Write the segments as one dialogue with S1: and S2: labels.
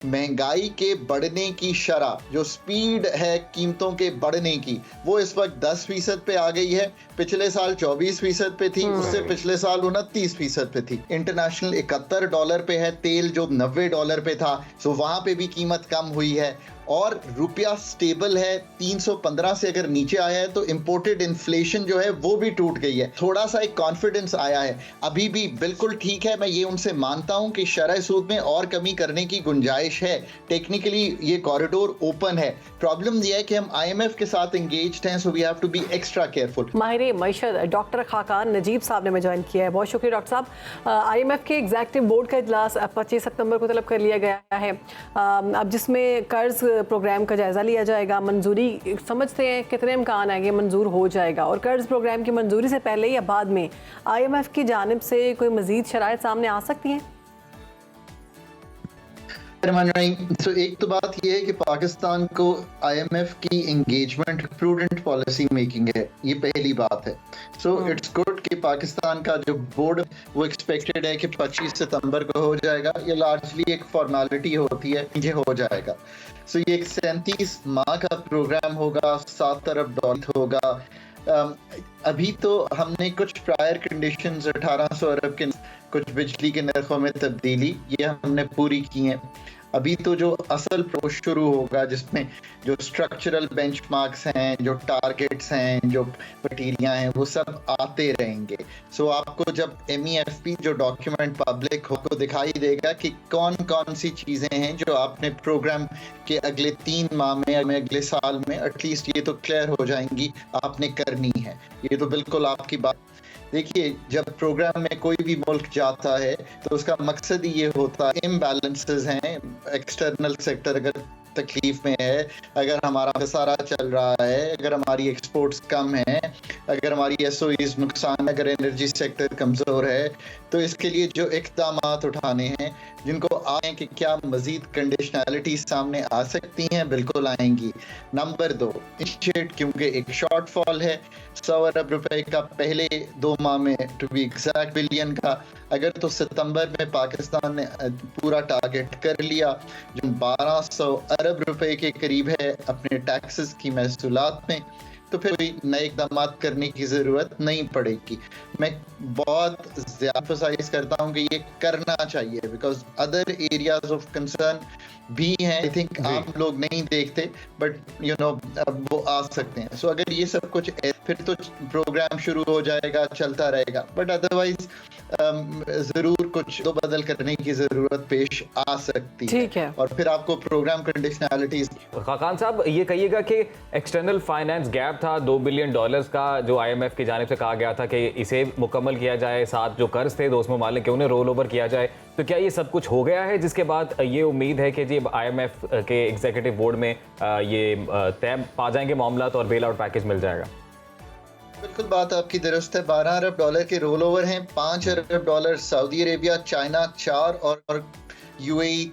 S1: महंगाई के बढ़ने की शरह, जो स्पीड है कीमतों के बढ़ने की, वो इस वक्त 10% पे आ गई है। पिछले साल 24% पे थी, उससे पिछले साल 29% पे थी। इंटरनेशनल $71 पे है तेल, जो $90 पे था, सो वहां पे भी कीमत कम हुई है। और रुपया स्टेबल है, 315 से अगर नीचे आया है, तो इंपोर्टेड इन्फ्लेशन जो है वो भी टूट गई है। थोड़ा सा एक कॉन्फिडेंस आया है, अभी भी बिल्कुल ठीक है। मैं ये उनसे मानता हूं कि शरह सूद में और कमी करने की गुंजाइश है, टेक्निकली ये कॉरिडोर ओपन है। प्रॉब्लम ये है कि हम IMF के साथ एंगेज्ड हैं, so we have to be extra careful.
S2: माहिर मईशत डॉक्टर खाकान नजीब साहब ने हमें ज्वाइन किया है, बहुत शुक्रिया डॉक्टर साहब। IMF के एग्जीक्यूटिव बोर्ड का इजलास 25 सितंबर को तलब कर लिया गया है, अब जिसमें कर्ज प्रोग्राम का जायजा लिया जाएगा। मंजूरी समझते हैं कितने इम्कान है कि मंजूर हो जाएगा, और कर्ज प्रोग्राम की मंजूरी से पहले या बाद में IMF की जानिब से कोई मजीद शराइत सामने आ सकती हैं?
S1: तो एक तो बात यह है कि पाकिस्तान को IMF की एंगेजमेंट प्रूडेंट पॉलिसी मेकिंग है, ये पहली बात है। सो इट्स गुड कि पाकिस्तान का जो बोर्ड वो एक्सपेक्टेड है कि 25 सितंबर को हो जाएगा। ये लार्जली एक फॉर्मेलिटी होती है, ये हो जाएगा। सो ये एक 37 माह का प्रोग्राम होगा, $7 अरब होगा। अभी तो हमने कुछ प्रायर कंडीशंस 1800 अरब के कुछ बिजली के नरखों में तब्दीली, ये हमने पूरी की हैं। अभी तो जो असल प्रोसेस शुरू होगा, जिसमें जो स्ट्रक्चरल बेंचमार्क्स हैं, जो टारगेट्स हैं, जो क्राइटेरिया हैं, वो सब आते रहेंगे। सो आपको जब MEFP जो डॉक्यूमेंट पब्लिक हो को दिखाई देगा कि कौन कौन सी चीज़ें हैं जो आपने प्रोग्राम के अगले 3 माह में, अगले साल में एटलीस्ट ये तो क्लियर हो जाएंगी आपने करनी है। ये तो बिल्कुल आपकी बात। देखिए, जब प्रोग्राम में कोई भी मुल्क जाता है तो उसका मकसद ही ये होता है, इम्बैलेंसेस हैं, एक्सटर्नल सेक्टर अगर तकलीफ में है, अगर हमारा खसारा चल रहा है, अगर हमारी एक्सपोर्ट्स कम है, अगर हमारी SOEs नुकसान, अगर एनर्जी सेक्टर कमज़ोर है, तो इसके लिए जो इक़दामात उठाने हैं, जिनको आए कि क्या मज़ीद कंडीशनैलिटी सामने आ सकती हैं, बिल्कुल आएंगी। नंबर 2, इनिशिएट, क्योंकि एक शॉर्टफॉल है 100 अरब रुपए का पहले 2 माह में, टू बी एग्जैक्ट बिलियन का। अगर तो सितंबर में पाकिस्तान ने पूरा टारगेट कर लिया, जो 1200 अरब रुपए के करीब है अपने टैक्सेस की महसूलात में, तो फिर कोई नए इक़दाम करने की ज़रूरत नहीं पड़ेगी। मैं बहुत ज़्यादा एम्फसाइज करता हूँ कि ये करना चाहिए, because other areas of concern भी हैं, आई थिंक आम लोग नहीं देखते, बट यू नो वो आ सकते हैं। सो अगर ये सब कुछ फिर तो प्रोग्राम शुरू हो जाएगा, चलता रहेगा, बट अदरवाइज जरूर कुछ तो बदल करने की जरूरत पेश आ सकती है। और फिर आपको प्रोग्राम कंडीशनैलिटीज।
S3: खाकान साहब, ये कहिएगा कि एक्सटर्नल फाइनेंस गैप था $2 बिलियन का, जो IMF की जानिब से कहा गया था कि इसे मुकम्मल किया जाए, साथ जो कर्ज थे दोस्त ममालिक के उन्हें रोल ओवर किया जाए, तो क्या ये सब कुछ हो गया है, जिसके बाद ये उम्मीद है कि जी IMF के एग्जीक्यूटिव बोर्ड में ये तय पा जाएंगे मामलात और बेल आउट पैकेज मिल जाएगा?
S1: बिल्कुल बात आपकी दुरुस्त है। $12 अरब के रोल ओवर हैं, $5 अरब सऊदी अरेबिया, चाइना 4 और UAE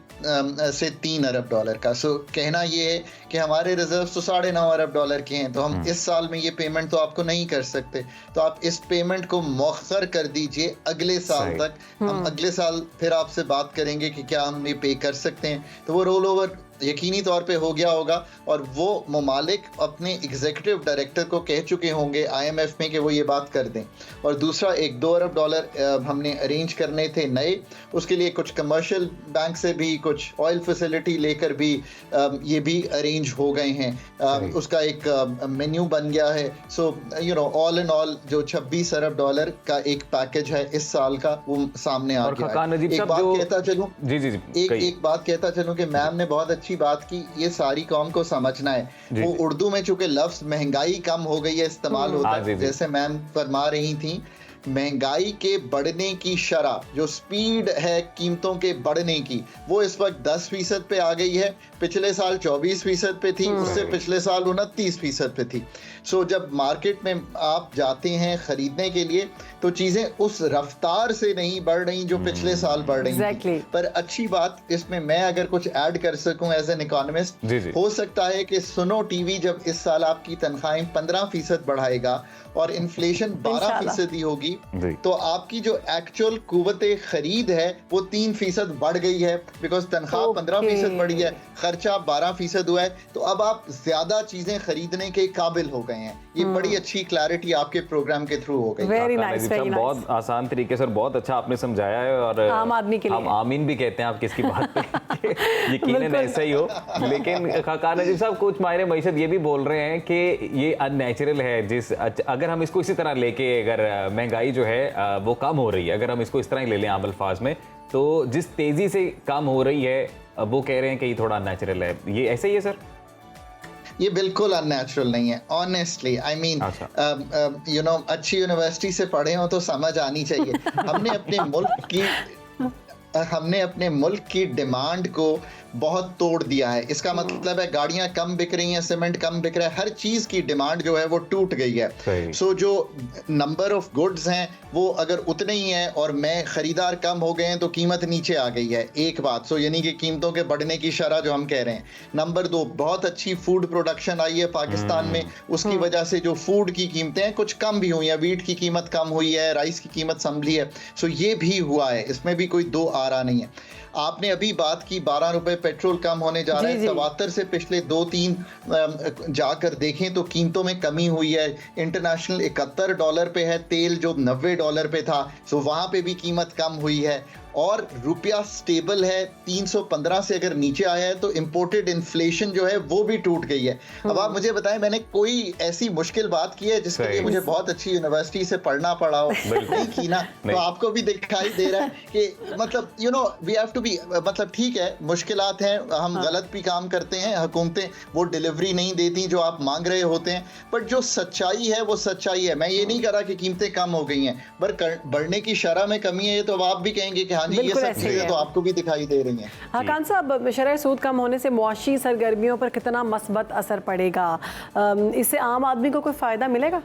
S1: से $3 अरब का। सो कहना ये है कि हमारे रिजर्व तो $9.5 अरब के हैं, तो हम इस साल में ये पेमेंट तो आपको नहीं कर सकते, तो आप इस पेमेंट को मौखर कर दीजिए अगले साल तक। हम अगले साल फिर आपसे बात करेंगे कि क्या हम ये पे कर सकते हैं। तो वो रोल ओवर यकीनी तौर पे हो गया होगा, और वो ममालिक अपने एग्जीक्यूटिव डायरेक्टर को कह चुके होंगे IMF में कि वो ये बात कर दें। और दूसरा, एक $2 अरब हमने अरेंज करने थे नए, उसके लिए कुछ कमर्शियल बैंक से भी, कुछ ऑयल फैसिलिटी लेकर भी ये भी अरेंज हो गए हैं। उसका एक मेन्यू बन गया है। So you know, all in all जो $26 अरब का एक पैकेज है इस साल का, वो सामने आ गया है। एक बात कहता चलूं कि मैम ने बहुत अच्छी बात की, ये सारी कौम को समझना है। वो उर्दू में चूंकि लफ्ज महंगाई कम हो गई है इस्तेमाल होता है, जैसे मैम फरमा रही थी, महंगाई के बढ़ने की शरह, जो स्पीड है कीमतों के बढ़ने की, वो इस वक्त 10% पे आ गई है। पिछले साल 24% पे थी, उससे पिछले साल 29% पे थी। सो जब मार्केट में आप जाते हैं खरीदने के लिए, तो चीजें उस रफ्तार से नहीं बढ़ रही जो पिछले साल बढ़ रही थी। पर अच्छी बात इसमें मैं अगर कुछ ऐड कर सकूं एज एन इकोनॉमिस्ट, हो सकता है कि सुनो टीवी जब इस साल आपकी तनख्वाहें 15% बढ़ाएगा और इन्फ्लेशन 12% होगी,
S3: जी।
S1: तो आपकी जो एक्चुअल कुव्वत खरीद है वो 3% बढ़ गई है, बिकॉज तनख्वाह 15% बढ़ी है, खर्चा 12% हुआ है, तो अब आप ज्यादा चीजें खरीदने के काबिल हो गए हैं। ये बड़ी अच्छी क्लैरिटी आपके प्रोग्राम के थ्रू हो गई।
S2: वेरी
S3: काका
S2: नाइस,
S3: नजीब
S2: वेरी
S3: साहब,
S2: नाइस।
S3: बहुत आसान तरीके से और बहुत अच्छा आपने समझाया है, और
S2: आम आदमी के लिए।
S3: हम आमीन भी कहते हैं आप किसकी बात पे यकीनन
S2: बिल्कुल।
S3: ऐसा ही हो। लेकिन काका नजीब साहब, कुछ माहिर मईशत ये भी बोल रहे हैं कि ये अननेचुरल है, अगर हम इसको इसी तरह लेके, अगर महंगाई जो है वो कम हो रही है, अगर हम इसको इस तरह ही ले लें आम अल्फाज में, तो जिस तेजी से कम हो रही है वो कह रहे हैं कि ये थोड़ा अननेचुरल है, ये ऐसे ही है सर?
S1: ये बिल्कुल अननेचुरल नहीं है, honestly. I mean you know, अच्छी यूनिवर्सिटी से पढ़े हो तो समझ आनी चाहिए। हमने अपने मुल्क की डिमांड को बहुत तोड़ दिया है। इसका मतलब है गाड़ियां कम बिक रही हैं, सीमेंट कम बिक रहा है, हर चीज की डिमांड जो है वो टूट गई है। सो जो नंबर ऑफ गुड्स हैं वो अगर उतने ही हैं और मैं खरीदार कम हो गए हैं तो कीमत नीचे आ गई है, एक बात। सो यानी कि कीमतों के बढ़ने की शरह जो हम कह रहे हैं। नंबर 2, बहुत अच्छी फूड प्रोडक्शन आई है पाकिस्तान में, उसकी वजह से जो फूड की कीमतें हैं कुछ कम भी हुई हैं, वीट की कीमत कम हुई है, राइस की कीमत संभली है। सो ये भी हुआ है, इसमें भी कोई दो आरा नहीं है। आपने अभी बात की 12 रुपए पेट्रोल कम होने जा रहा है, 74 से पिछले 2-3 जाकर देखें तो कीमतों में कमी हुई है। इंटरनेशनल $71 पे है तेल, जो $90 पे था, सो वहां पे भी कीमत कम हुई है। और रुपया स्टेबल है, 315 से अगर नीचे आया है, तो इंपोर्टेड इन्फ्लेशन जो है वो भी टूट गई है। अब आप मुझे बताएं, मैंने कोई ऐसी मुश्किल बात की है जिसके लिए मुझे बहुत अच्छी यूनिवर्सिटी से पढ़ना पड़ा हो? नहीं की ना। तो आपको भी दिखाई दे रहा है कि मतलब you know we have to be, मतलब ठीक है मुश्किलात हैं, हम गलत भी काम करते हैं, हुकूमतें वो डिलीवरी नहीं देती जो आप मांग रहे होते हैं, बट जो सच्चाई है वो सच्चाई है। मैं ये नहीं कह रहा कि कीमतें कम हो गई हैं, पर बढ़ने की शरह में कमी है, तो अब आप भी कहेंगे कि हाँ जी ये सब चीजें तो आपको भी दिखाई दे रही हैं।
S2: हाकान साहब, शरह सूद कम होने से मुआशी सरगर्मियों पर कितना मस्बत असर पड़ेगा? इससे आम आदमी को कोई फायदा मिलेगा?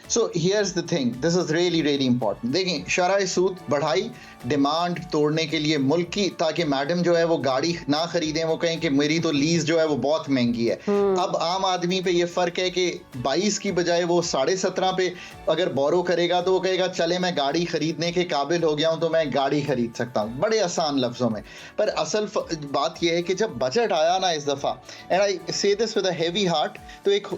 S1: So here's the thing, this is really important. देखें, शरह सूद बढ़ाई डिमांड तोड़ने के लिए मुल्क की, ताकि मैडम जो है वो गाड़ी ना खरीदें, वो कहें कि मेरी तो लीज जो है वो बहुत महंगी है। अब आम आदमी पे ये फर्क है कि 22 की बजाय वो 17.5 पे अगर बोरो करेगा तो वो कहेगा चले मैं गाड़ी खरीदने के काबिल हो गया हूं तो मैं गाड़ी खरीद सकता हूं, बड़े आसान लफ्जों में। पर असल बात यह है कि जब बजट आया ना इस दफा, एंड आई से this with a heavy heart, तो एक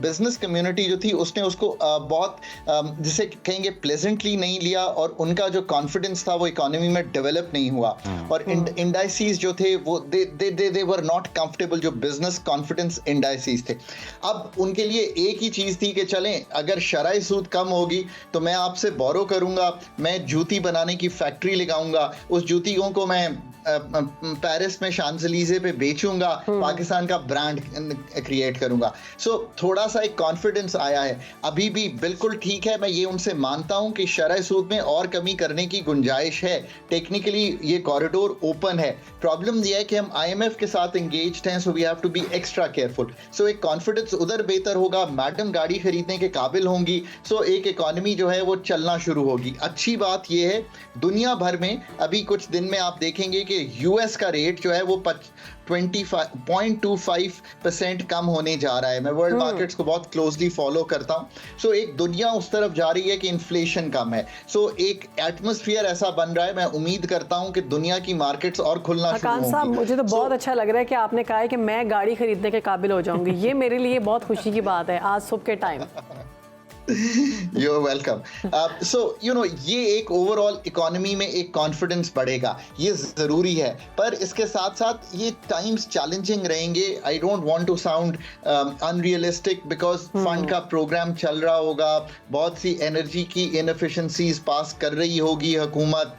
S1: बिजनेस कम्युनिटी जो थी उसने उसको बहुत जिसे कहेंगे प्लेजेंटली नहीं लिया, और उनका जो कॉन्फिडेंस था वो इकोनॉमी में डेवलप नहीं हुआ, और इंडाइसिस जो थे वो दे वर नॉट कंफर्टेबल, जो बिजनेस कॉन्फिडेंस इंडाइसिस थे। अब उनके लिए एक ही चीज थी कि चलें अगर शरह सूद कम होगी तो मैं आपसे बोरो करूंगा, मैं जूती बनाने की फैक्ट्री लगाऊंगा, उस जूतियों को मैं पेरिस में शांजलीजे पे बेचूंगा, पाकिस्तान का ब्रांड क्रिएट करूंगा। सो थोड़ा सा एक कॉन्फिडेंस आया है। अभी भी बिल्कुल ठीक है, मैं ये उनसे मानता हूं कि शरह सूद में और कमी करने की गुंजाइश है, टेक्निकली ये कॉरिडोर ओपन है। प्रॉब्लम ये है कि हम IMF के साथ एंगेज्ड हैं, so we have to be extra careful. So एक कॉन्फिडेंस उधर बेहतर होगा, मैडम गाड़ी खरीदने के काबिल होंगी, सो एक इकोनॉमी जो है वो चलना शुरू होगी। अच्छी बात ये है, दुनिया भर में अभी कुछ दिन में आप देखेंगे कि US का रेट जो है वो 25.25% कम होने जा रहा है। मैं वर्ल्ड मार्केट्स को बहुत क्लोजली फॉलो करता हूं। सो एक दुनिया उस तरफ जा रही है कि इन्फ्लेशन कम है, सो एक एटमॉस्फेयर ऐसा बन रहा है। मैं उम्मीद करता हूं कि दुनिया की मार्केट्स और खुलना शुरू होंगी।
S2: साहब, मुझे तो बहुत अच्छा लग रहा है कि आपने कहा है कि मैं गाड़ी खरीदने के काबिल हो जाऊंगी। ये मेरे लिए बहुत खुशी की बात है आज सुबह के time.
S1: You're welcome. So you know ये एक ओवरऑल इकोनॉमी में एक कॉन्फिडेंस बढ़ेगा, ये जरूरी है, पर इसके साथ साथ ये टाइम्स चैलेंजिंग रहेंगे। I don't want to sound unrealistic, because fund का प्रोग्राम चल रहा होगा, बहुत सी एनर्जी की इनएफिशिएंसीज पास कर रही होगी हुकूमत।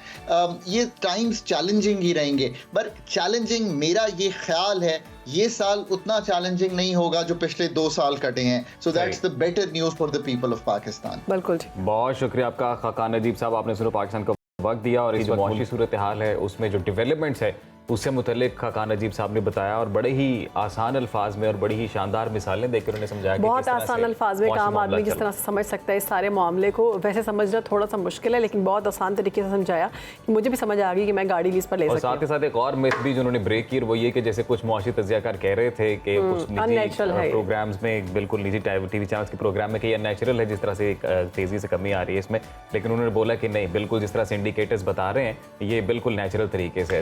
S1: ये टाइम्स चैलेंजिंग ही रहेंगे, पर चैलेंजिंग मेरा ये ख्याल है ये साल उतना चैलेंजिंग नहीं होगा जो पिछले 2 साल कटे हैं। So that's the better news for the people of Pakistan.
S2: बिल्कुल,
S3: बहुत शुक्रिया आपका खाकान नजीब साहब, आपने सिर्फ पाकिस्तान को वक्त दिया, और इस जो मौशी सूरत हाल है उसमें जो डेवलपमेंट्स है उससे मुतल्लिक खाकान नजीब साहब ने बताया और बड़े ही आसान अल्फाज में और बड़ी ही शानदार मिसालें देकर उन्हें समझाया कि
S2: बहुत
S3: किस तरह
S2: आसान
S3: से
S2: अल्फाज में
S3: मुआशी
S2: काम
S3: मामला
S2: आदमी जिस
S3: चल
S2: तरह से समझ सकता है इस सारे मामले को, वैसे समझना थोड़ा सा मुश्किल है, लेकिन बहुत आसान तरीके से समझाया कि मुझे भी समझ आ गई कि मैं गाड़ी लीज पर ले
S3: और
S2: सकती
S3: साथ के साथ एक और मिथ भी जिन्होंने ब्रेक की, वो ये कि जैसे कुछ मुआशी तज्जियाकार कह रहे थे कि कुछ निजी
S2: unnatural है ये।
S3: प्रोग्राम्स में, बिल्कुल निजी टीवी चैनल्स के प्रोग्राम में कि ये अननेचुरल है, जिस तरह से तेजी से कमी आ रही है इसमें, लेकिन उन्होंने बोला कि नहीं, बिल्कुल जिस तरह से इंडिकेटर्स बता रहे हैं ये बिल्कुल नेचुरल तरीके से है।